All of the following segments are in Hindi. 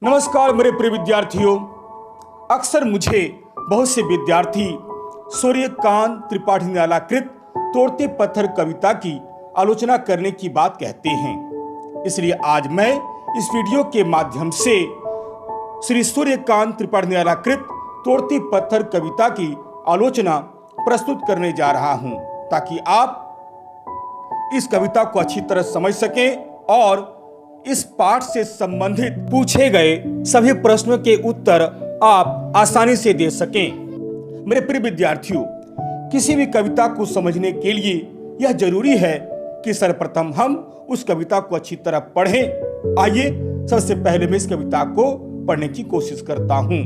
नमस्कार मेरे प्रिय विद्यार्थियों। अक्सर मुझे बहुत से विद्यार्थी सूर्यकांत त्रिपाठी निराला कृत तोड़ते पत्थर कविता की आलोचना करने की बात कहते हैं। इसलिए आज मैं इस वीडियो के माध्यम से श्री सूर्यकांत त्रिपाठी निराला कृत तोड़ते पत्थर कविता की आलोचना प्रस्तुत करने जा रहा हूं, ताकि आप इस कविता को अच्छी तरह समझ सकें और इस पाठ से संबंधित पूछे गए सभी प्रश्नों के उत्तर आप आसानी से दे सकें। मेरे प्रिय विद्यार्थियों, किसी भी कविता को समझने के लिए यह जरूरी है कि सर्वप्रथम हम उस कविता को अच्छी तरह पढ़ें। आइए सबसे पहले मैं इस कविता को पढ़ने की कोशिश करता हूं।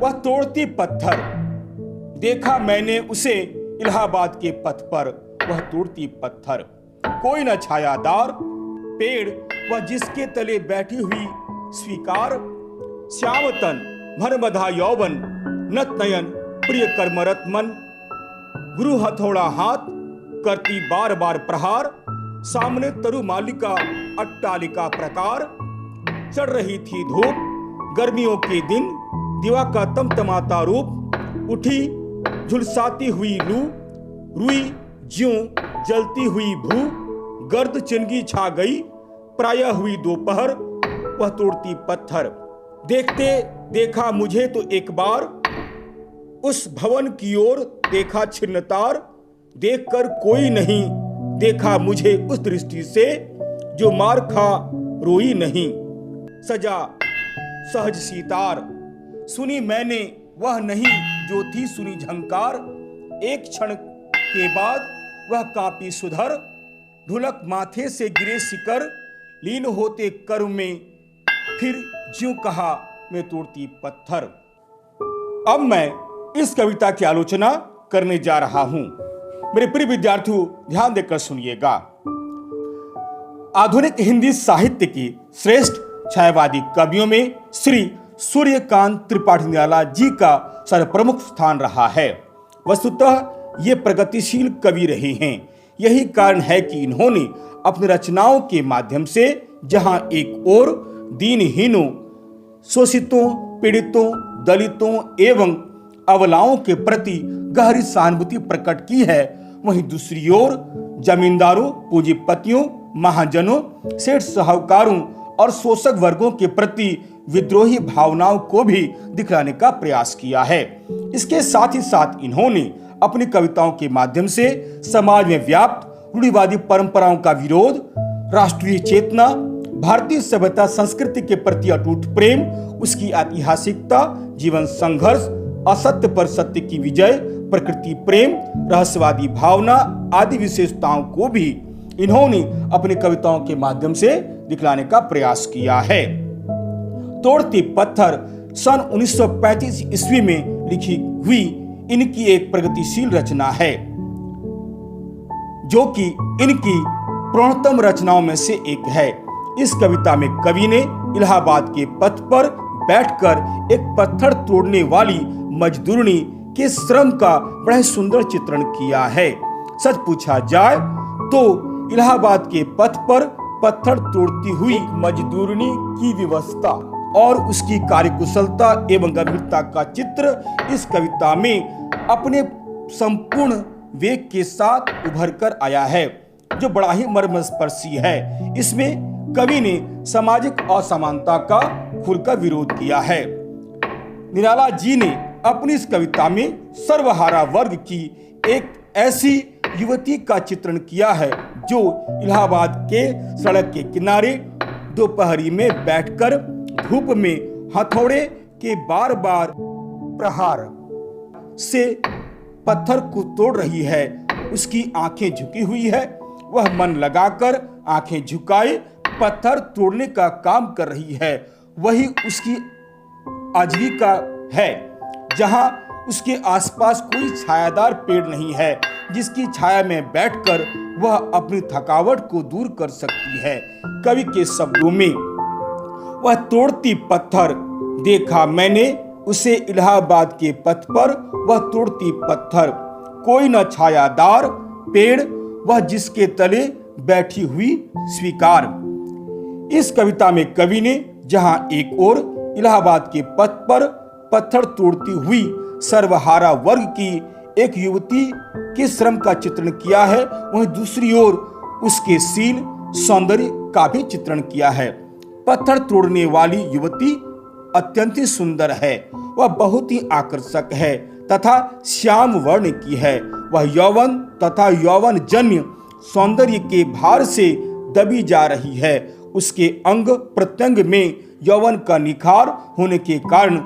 वह तोड़ती पत्थर, देखा मैंने उसे इलाहाबाद के पथ पर। वह तोड़ती पत्थर, कोई न छायादार पेड़, वह जिसके तले बैठी हुई स्वीकार। श्यामतन भरमधा यौवन, नत नयन प्रिय कर्मरत मन। गुरु हथौड़ा हाथ करती बार बार प्रहार। सामने तरु मालिका अट्टालिका प्रकार। चढ़ रही थी धूप गर्मियों के दिन, दिवा का तमतमाता रूप। उठी झुलसाती हुई लू, रुई ज्यों जलती हुई भू। गर्द चिनगी छा गई प्रायः हुई दोपहर। वह तोड़ती पत्थर, देखते देखा मुझे तो एक बार। उस भवन की ओर देखा छिन्नतार। देखकर कोई नहीं देखा मुझे उस दृष्टि से, जो मार खा रोई नहीं। सजा सहज सीतार, सुनी मैंने वह नहीं जो थी सुनी झंकार। एक क्षण के बाद वह कांपी सुधर। ढुलक माथे से गिरे शिकर, लीन होते कर्म में फिर ज्यों कहा मैं तोड़ती पत्थर। अब मैं इस कविता की आलोचना करने जा रहा हूं। मेरे प्रिय विद्यार्थियों, ध्यान देकर सुनिएगा। आधुनिक हिंदी साहित्य की श्रेष्ठ छायावादी कवियों में श्री सूर्यकांत त्रिपाठी निराला जी का सर्वप्रमुख स्थान रहा है। वस्तुतः ये प्रगतिशील कवि रहे हैं। यही कारण है कि इन्होंने अपनी रचनाओं के माध्यम से जहां एक ओर दीनहीनों, शोषितों, पीड़ितों, दलितों एवं अबलाओं के प्रति गहरी सहानुभूति प्रकट की है, वहीं दूसरी ओर जमींदारों, पूंजीपतियों, महाजनों, सेठ साहूकारों और शोषक वर्गों के प्रति विद्रोही भावनाओं को भी दिखलाने का प्रयास किया है। इसके साथ ही साथ इन्होंने अपनी कविताओं के माध्यम से समाज में व्याप्त रूढ़िवादी परंपराओं का विरोध, राष्ट्रीय चेतना, भारतीय सभ्यता संस्कृति के प्रति अटूट प्रेम, उसकी ऐतिहासिकता, जीवन संघर्ष, असत्य पर सत्य की विजय, प्रकृति प्रेम, रहस्यवादी भावना आदि विशेषताओं को भी इन्होंने अपनी कविताओं के माध्यम से दिखलाने का प्रयास किया है। तोड़ती पत्थर सन 1935 ईस्वी में लिखी हुई इनकी एक प्रगतिशील रचना है, जो कि इनकी प्रमुखतम रचनाओं में से एक है। इस कविता में कवि ने इलाहाबाद के पथ पर बैठकर एक पत्थर तोड़ने वाली मजदूरनी के श्रम का बड़ा सुंदर चित्रण किया है। सच पूछा जाए तो इलाहाबाद के पथ पर पत्थर तोड़ती हुई मजदूरनी की व्यवस्था और उसकी कार्यकुशलता एवं गंभीरता का चित्र इस कविता में अपने संपूर्ण वेग के साथ उभर कर आया है, जो बड़ा ही मर्मस्पर्शी है। इसमें कवि ने सामाजिक असमानता का खुलकर विरोध किया है। निराला जी ने अपनी इस कविता में सर्वहारा वर्ग की एक ऐसी युवती का चित्रण किया है, जो इलाहाबाद के सड़क के किनारे दोपहरी में बैठकर धूप में हथौड़े के बार बार प्रहार से पत्थर को तोड़ रही है। उसकी आंखें झुकी हुई है। वह मन लगाकर आंखें झुकाए पत्थर तोड़ने का काम कर रही है। वही उसकी आजीविका है। जहां उसके आसपास कोई छायादार पेड़ नहीं है, जिसकी छाया में बैठकर वह अपनी थकावट को दूर कर सकती है। कवि के शब्दों में, वह तोड़ती पत्थर, देखा मैंने उसे इलाहाबाद के पथ पर। वह तोड़ती पत्थर, कोई न छायादार पेड़, वह जिसके तले बैठी हुई स्वीकार। इस कविता में कवि ने जहां एक ओर इलाहाबाद के पथ पर पत्थर तोड़ती हुई सर्वहारा वर्ग की एक युवती के श्रम का चित्रण किया है, वहीं दूसरी ओर उसके शील सौंदर्य का भी चित्रण किया है। पत्थर तोड़ने वाली युवती अत्यंत ही सुंदर है, वह बहुत ही आकर्षक है तथा श्याम वर्ण की है। वह यौवन तथा यौवन जन्य सौंदर्य के भार से दबी जा रही है। उसके अंग प्रत्यंग में यौवन का निखार होने के कारण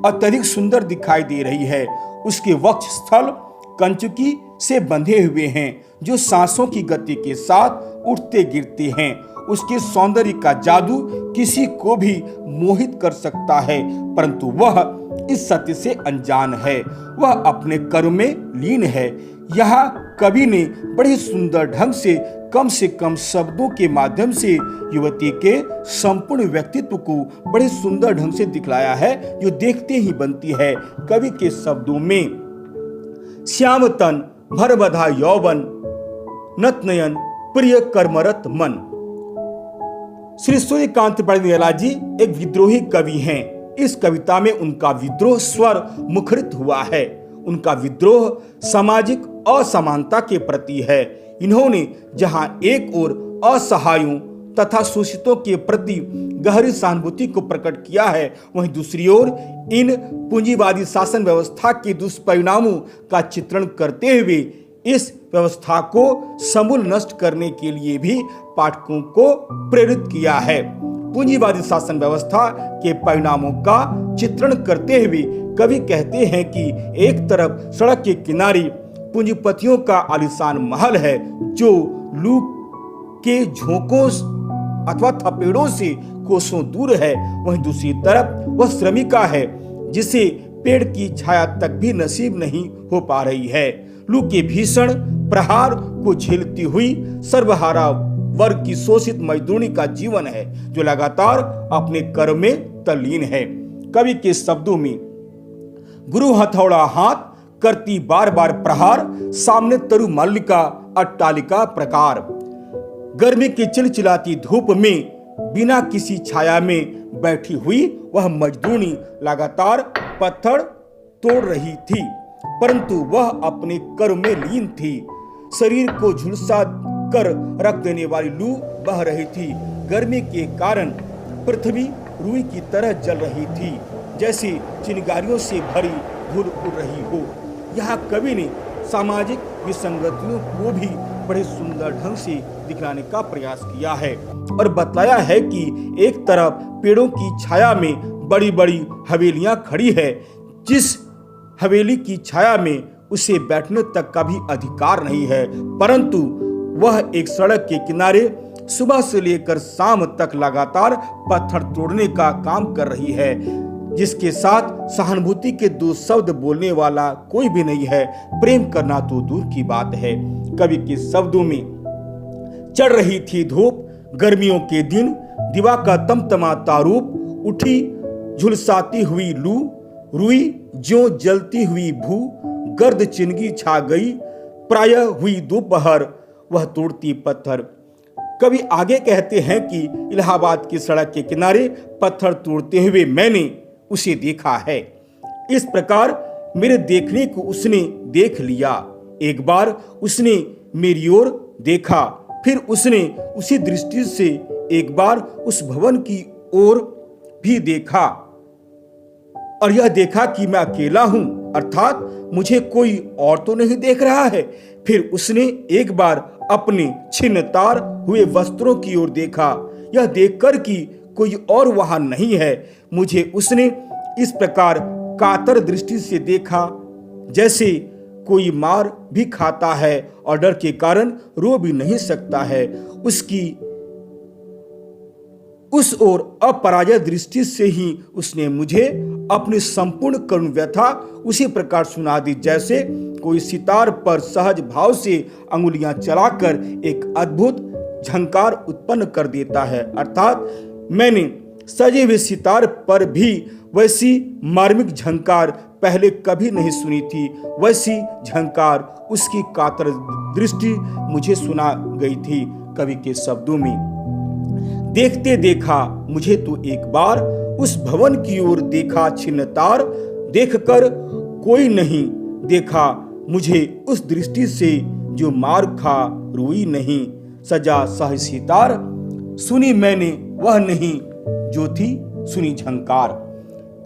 अत्यधिक सुंदर दिखाई दे रही है। उसके वक्ष स्थल कंचुकी से बंधे हुए हैं जो सांसों की गति के साथ उठते गिरते हैं। उसके सौंदर्य का जादू किसी को भी मोहित कर सकता है, परंतु वह इस सत्य से अनजान है। वह अपने कर्म में लीन है। यहाँ कवि ने बड़े सुंदर ढंग से कम शब्दों के माध्यम से युवती के संपूर्ण व्यक्तित्व को बड़े सुंदर ढंग से दिखलाया है, जो देखते ही बनती है। कवि के शब्दों में श्याम तन भर बधा यौवन नत नयन प्रिय कर्मरत मन। श्री सूर्यकांत बड़नेला जी एक विद्रोही कवि हैं। इस कविता में उनका विद्रोह स्वर मुखरित हुआ है। उनका विद्रोह सामाजिक असमानता के प्रति है। इन्होंने जहां एक ओर असहायों तथा शोषितों के प्रति गहरी सहानुभूति को प्रकट किया है, वहीं दूसरी ओर इन पूंजीवादी शासन व्यवस्था के दुष्परिणामों का चित्रण करते हुए इस व्यवस्था को समूल नष्ट करने के लिए भी पाठकों को प्रेरित किया है। पूंजीवादी शासन व्यवस्था के परिणामों का चित्रण करते हुए कवि कहते हैं कि एक तरफ सड़क के किनारे पूंजीपतियों का आलीशान महल है जो लू के झोंकों अथवा थपेड़ों से कोसों दूर है, वहीं दूसरी तरफ वह श्रमिका है जिसे पेड़ की छाया तक भी नसीब नहीं हो पा रही है। लू के भीषण प्रहार को झेलती हुई सर्वहारा वर्ग की शोषित मजदूरी का जीवन है जो लगातार अपने कर्म में तल्लीन है। कवि के शब्दों में गुरु हथौड़ा हाथ करती बार बार प्रहार, सामने तरु मल्लिका अट्टालिका प्रकार। गर्मी की चिलचिलाती धूप में बिना किसी छाया में बैठी हुई वह मजदूरी लगातार पत्थर तोड़ रही थी, परंतु वह अपने कर्म में लीन थी। शरीर को झुलसा कर रख देने वाली लू बह रही थी। गर्मी के कारण पृथ्वी रुई की तरह जल रही थी, जैसे चिंगारियों से भरी धूल उड़ रही हो। यहाँ कवि ने सामाजिक विसंगतियों को भी बड़े सुंदर ढंग से दिखलाने का प्रयास किया है और बतलाया है कि एक तरफ पेड़ों की छाया में बड़ी बड़ी हवेलियां खड़ी है, जिस हवेली की छाया में उसे बैठने तक का भी अधिकार नहीं है, परंतु वह एक सड़क के किनारे सुबह से लेकर शाम तक लगातार पत्थर तोड़ने का काम कर रही है, जिसके साथ सहानुभूति के दो शब्द बोलने वाला कोई भी नहीं है। प्रेम करना तो दूर की बात है। कवि के शब्दों में चढ़ रही थी धूप, गर्मियों के दिन दिवा का तमतमाता रूप, उठी झुलसाती हुई लू, रुई ज्यों जलती हुई भू, गर्द चिनगी छा गई, प्रायः हुई दोपहर वह तोड़ती पत्थर। कवि आगे कहते हैं कि इलाहाबाद की सड़क के किनारे पत्थर तोड़ते हुए मैंने उसे देखा है। इस प्रकार मेरे देखने को उसने देख लिया। एक बार उसने मेरी ओर देखा, फिर उसने उसी दृष्टि से एक बार उस भवन की ओर भी देखा और यह देखा कि मैं अकेला हूं, अर्थात मुझे कोई और तो नहीं देख रहा है। फिर उसने एक बार अपने छिन्नतार हुए वस्त्रों की ओर देखा, यह देखकर कि कोई और वहां नहीं है। मुझे उसने इस प्रकार कातर दृष्टि से देखा जैसे कोई मार भी खाता है और डर के कारण रो भी नहीं सकता है। उसकी उस ओर अपराजय दृष्टि से ही उसने मुझे अपनी संपूर्ण करुण व्यथा उसी प्रकार सुना दी जैसे कोई सितार पर सहज भाव से अंगुलियां चलाकर एक अद्भुत झंकार उत्पन्न कर देता है। अर्थात मैंने सजे हुए सितार पर भी वैसी मार्मिक झंकार पहले कभी नहीं सुनी थी। वैसी झंकार उसकी कातर दृष्टि मुझे सुना गई थी। कवि के शब्दों में देखते देखा मुझे तो एक बार, उस भवन की ओर देखा छिन्न तार, देखकर कोई नहीं देखा मुझे उस दृष्टि से, जो मार खा रोई नहीं। सजा सहज सितार, सुनी मैंने वह नहीं जो थी सुनी झंकार।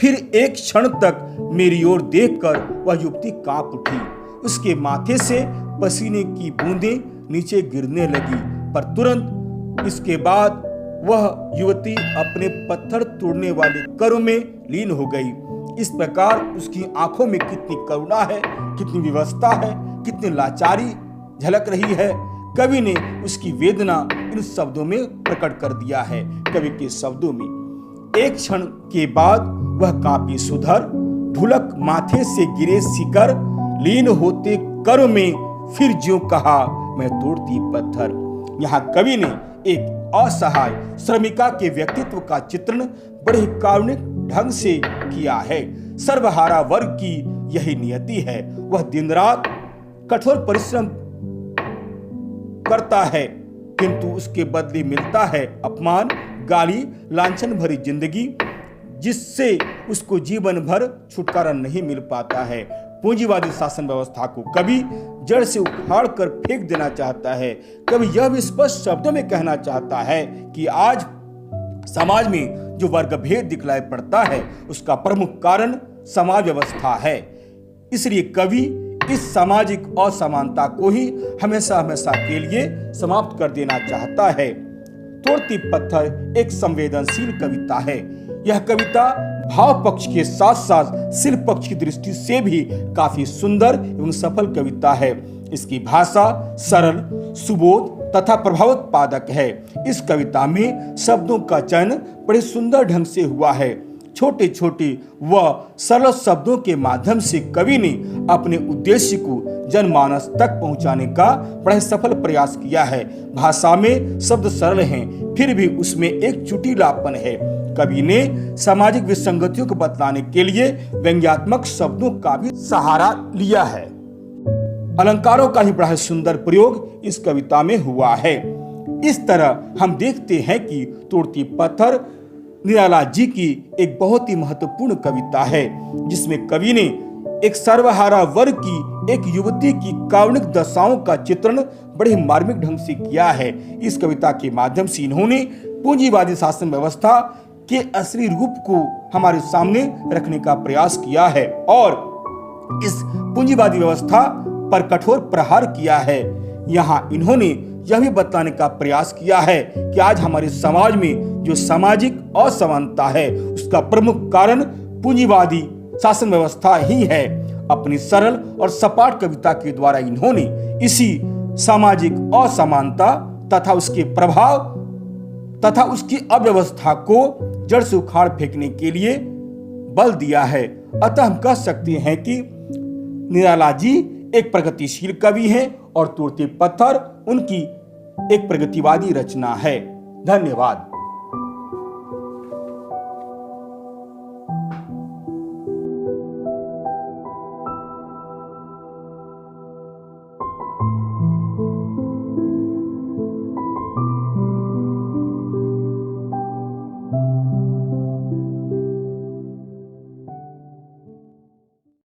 फिर एक क्षण तक मेरी ओर देखकर वह युवती कांप उठी। उसके माथे से पसीने की बूंदें नीचे गिरने लगी, पर तुरंत इसके बाद वह युवती अपने पत्थर तोड़ने वाले कर्म में लीन हो गई। इस प्रकार उसकी आंखों में कितनी करुणा है, कितनी विवशता है, कितनी लाचारी झलक रही है। कवि ने उसकी वेदना इन शब्दों में प्रकट कर दिया है। कवि के शब्दों में, एक क्षण के बाद वह कांपी सुधर, ढुलक माथे से गिरे शिकर, लीन होते कर्म में फिर ज्यों कहा मैं तोड़ती पत्थर। यहाँ कवि ने एक असहाय श्रमिका के व्यक्तित्व का चित्रण बड़े कारुणिक ढंग से किया है। सर्वहारा वर्ग की यही नियति है। वह दिन रात कठोर परिश्रम करता है, किंतु उसके बदले मिलता है अपमान, गाली, लांछन भरी जिंदगी, जिससे उसको जीवन भर छुटकारा नहीं मिल पाता है। पूंजीवादी शासन व्यवस्था को कभी जड़ से उखाड़ कर फेंक देना चाहता है। कभी यह भी स्पष्ट शब्दों में कहना चाहता है कि आज समाज में जो वर्ग भेद दिखलाई पड़ता है, उसका प्रमुख कारण समाज व्यवस्था है। इसलिए कवि इस सामाजिक असमानता को ही हमेशा हमेशा के लिए समाप्त कर देना चाहता है। तोड़ती पत्थर एक संवेदनशील कविता है। यह कविता भाव पक्ष के साथ साथ शिल्प पक्ष की दृष्टि से भी काफी सुंदर एवं सफल कविता है। इसकी भाषा सरल, सुबोध तथा प्रभावोत्पादक है। इस कविता में शब्दों का चयन बड़े सुंदर ढंग से हुआ है। छोटे छोटे व सरल शब्दों के माध्यम से कवि ने अपने उद्देश्य को जनमानस तक पहुंचाने का बड़ा सफल प्रयास किया है। भाषा में शब्द सरल हैं, फिर भी उसमें एक चुटीलापन है। कवि ने सामाजिक विसंगतियों को बतलाने के लिए व्यंग्यात्मक शब्दों का भी सहारा लिया है। अलंकारों का ही बड़ा सुंदर प्रयोग इस कविता में हुआ है। इस तरह हम देखते हैं कि तोड़ती पत्थर निराला जी की एक बहुत ही महत्वपूर्ण कविता है, जिसमें कवि ने एक सर्वहारा वर्ग की एक युवती की कारुणिक दशाओं का चित्रण बड़े मार्मिक ढंग से किया है। इस कविता के माध्यम से इन्होंने पूंजीवादी शासन व्यवस्था के असली रूप को हमारे सामने रखने का प्रयास किया है और इस पूंजीवादी व्यवस्था पर कठोर प्रहार किया है। यहाँ इन्होंने यह भी बताने का प्रयास किया है कि आज हमारे समाज में जो सामाजिक असमानता है, उसका प्रमुख कारण पूंजीवादी शासन व्यवस्था ही है। अपनी सरल और सपाट कविता के द्वारा इन्होंने इसी सामाजिक असमानता तथा उसके प्रभाव तथा उसकी अव्यवस्था को जड़ से उखाड़ फेंकने के लिए बल दिया है। अतः हम कह सकते हैं कि निराला जी एक प्रगतिशील कवि हैं और तोड़ती पत्थर उनकी एक प्रगतिवादी रचना है। धन्यवाद।